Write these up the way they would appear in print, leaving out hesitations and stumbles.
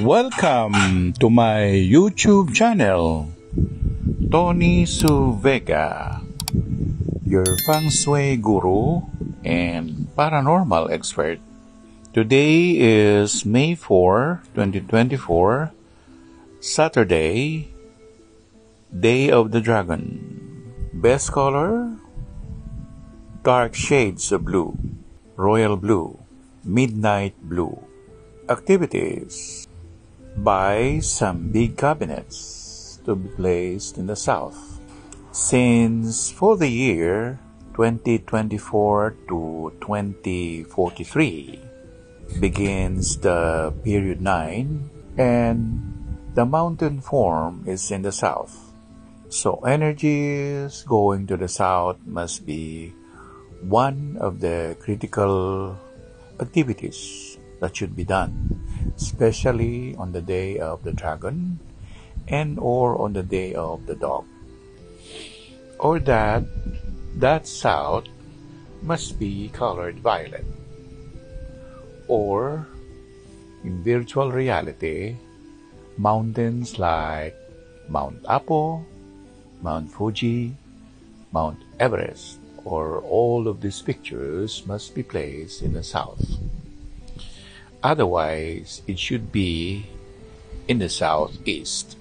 Welcome to my YouTube channel, Tony Suvega, your feng shui guru and paranormal expert. Today is May 4, 2024, Saturday, Day of the Dragon. Best color, dark shades of blue, royal blue, midnight blue. Activities: buy some big cabinets to be placed in the south. Since for the year 2024 to 2043 begins the period 9 and the mountain form is in the south. So energies going to the south must be one of the critical activities that should be done, especially on the day of the dragon and or on the day of the dog. Or that south must be colored violet. Or in virtual reality, mountains like Mount Apo, Mount Fuji, Mount Everest, or all of these pictures must be placed in the south. Otherwise, it should be in the southeast.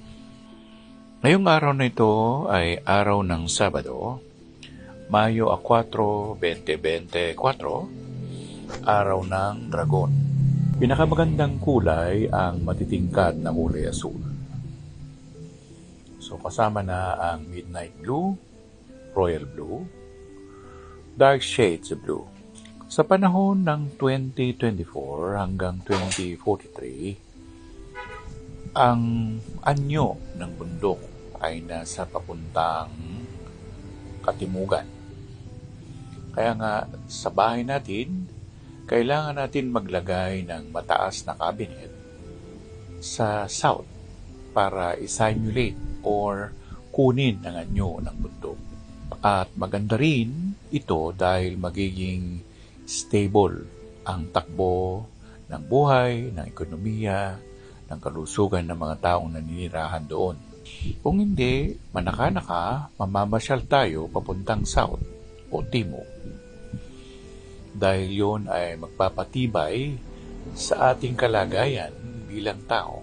Ngayong araw na ito ay araw ng Sabado, Mayo 4, 2024, araw ng Dragon. Pinakamagandang kulay ang matitingkad na kulay asul. So kasama na ang midnight blue, royal blue, dark shades of blue. Sa panahon ng 2024 hanggang 2043, ang anyo ng bundok ay nasa papuntang katimugan. Kaya nga sa bahay natin, kailangan natin maglagay ng mataas na cabinet sa south para isimulate or kunin ang anyo ng bundok. At maganda rin ito dahil magiging stable ang takbo ng buhay, ng ekonomiya, ng kalusugan ng mga taong naninirahan doon. Kung hindi, manaka-naka, mamamasyal tayo papuntang south o timog. Dahil yon ay magpapatibay sa ating kalagayan bilang tao.